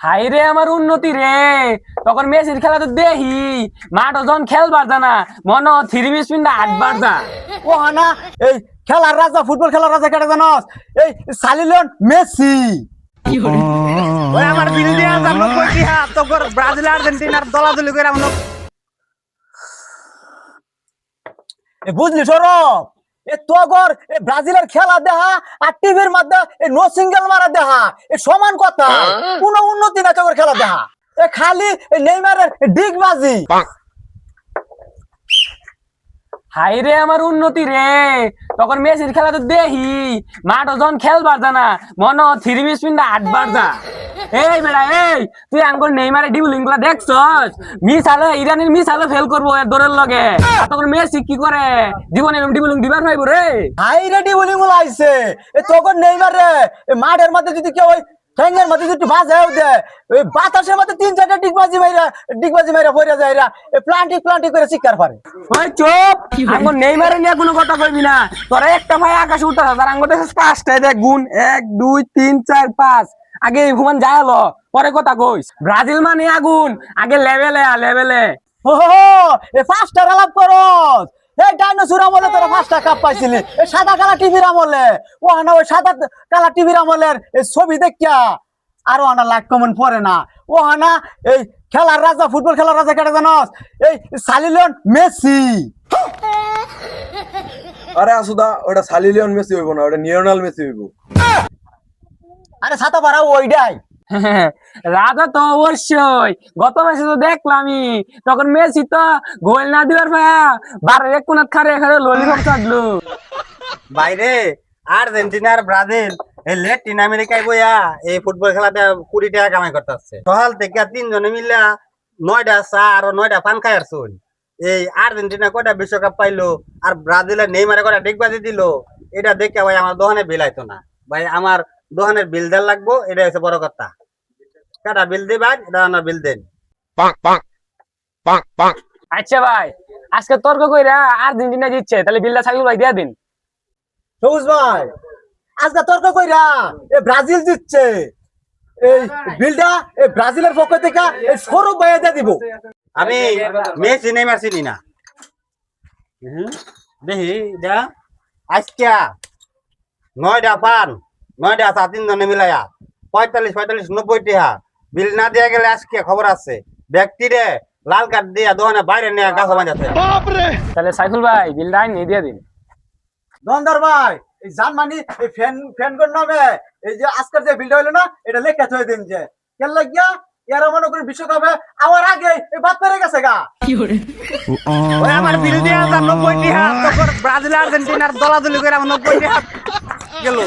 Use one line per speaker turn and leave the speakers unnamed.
High রে আমার উন্নতি রে। তখন মেসির খেলা তো দেখি মাঠও যখন খেলবার জানা মনে থ্রি বিশ মিনিট আটবার যা।
ও না এই খেলার রাজা, ফুটবল খেলার রাজা কেটে জানস? এই সালিলিয়ন মেসি।
ওই আমার বিল দিয়া যাব কইটি হাত তো ব্রাজিল আর্জেন্টিনার দলাদলি করে আমন।
বুঝলি সরব, তোর ব্রাজিলের খেলা দেখা আর টিভির মধ্যে নো সিঙ্গেল মারা দেখা সমান কথা। কোনো উন্নতি না তোর খেলা দেখা, খালি নেইমারের ডিগবাজি।
হাই রে আমার উন্নতি রে। তখন মেসির খেলা তো দেখি মাঠও যখন খেলবার জানা মনে থ্রি বিশ মিনিট আটবার যা। এই বেড়া এই তুই আঙ্গুল নেইমারে ডিবলিং গুলা দেখছস? মিস আলে ইরানের মিস আলে ফেল করবো এর দৌড়ের লগে। আর তখন মেসি কি করে জীবনে ডিবলিং দিবার পাইব রে।
হাই রেডি বলি বলে আইছে তোর নেইমার রে মাঠের মধ্যে যদি কেউ ওই ঠ্যাঙ্গের মধ্যে যদি বাজাও দেয়, ওই বাতাসের মধ্যে তিন চারটা ডিগবাজি মাইরা পড়ে যায়, প্লান্টিক করে শিকার পারে।
ওই চুপ, আঙ্গুল নেইমারে নিয়ে কোনো কথা কইবি না। তোরা একটা ভাই আকাশে উঠতেছ আর আঙ্গুল দেখছিস পাঁচটায় দেখ গুণ 1 2 3 4 5। আগে ঘুমান যায় লো পরে কথা কইস। ব্রাজিল মানে আগুন, আগে লেভেলে।
ও এ পাঁচটা আলাপ করস। এই ডাইনোসর আমলে তোরা পাঁচটা কাপ পাইছিলি, এই সাদা কালা টিভির আমলে। ও না ওই সাদা কালা টিভির আমলের এই ছবি দেখিয়া আরো আনা লাখ কমন পড়ে না। ও না এই খেলার রাজা, ফুটবল খেলার রাজা কেটে জানস? এই সালিলিয়ন মেসি।
আরে আসুদা, ওটা সালিলিয়ন মেসি হইব না, ওটা লিওনেল মেসি হইব।
আরে ছাতা পারা ওইটাই।
রাজা তো অবশ্যই, গত ম্যাচে তো দেখলামই তখন মেসি তো গোল না দিবার ভাইয়া বারের এক কোনাত খারে এখানে ললিপপ চাটলো।
বাইরে আর্জেন্টিনার ব্রাজিল এই ল্যাটিন আমেরিকায় বইয়া এই ফুটবল খেলাতে 20 টাকা কামাই করতেছে। সকাল থেকে তিনজনে মিলা 9টা চা আর 9টা পান খাই আসুন। এই আর্জেন্টিনা কয়টা বিশ্বকাপ পাইলো আর ব্রাজিলের নেইমারে কয়টা ডিগবাজি দিল, এটা দেখে ভাই আমার দোকানে বিল আইতো না। ভাই আমার দোকানের বিল দেন লাগবো, এটা হচ্ছে বড় কথা। কাটা বিল দিবেন, এটা আমার বিল দেন।
আচ্ছা ভাই, আজকে তর্ক কইরা আর্জেন্টিনা জিতছে, তাহলে বিলটা সাইকেল ভাই দিয়া দিন।
সবুজ ভাই আজকে তর্ক কইরা এ ব্রাজিল জিতছে, এই বিলটা এই ব্রাজিলের পক্ষ থেকে এই সৌরভ ভাইয়া দিয়ে দিব।
আমি মেসি নেইমার চিনি না। দেখি দা আজকে 9টা পান 9টা চা তিনজনে মিলাইয়া 45 90 টাকা বিল না দিয়া গেলে আজকে খবর আছে ব্যক্তি রে লাল কার্ড দিয়া দোকানে বাইরে নিয়ে গাছ বাঁধাতে।
তাহলে সাইকেল ভাই বিলটা নিয়ে দিয়া দিন।
দন্দর ভাই এই জার্মানি এই ফ্যান কোন নামে এই যে আজকের যে বিলটা হইলো না, এটা লেখা থই দিন যে কেন লাগিয়া এরা মনে করি বিশ্বকাপে আমার আগে এই বাদ পেরে গেছে গা।
ওই আমার বিল দিয়া 90 টাকা তো ব্রাজিল আর্জেন্টিনার দলাদলি করে 90 টাকা গেল।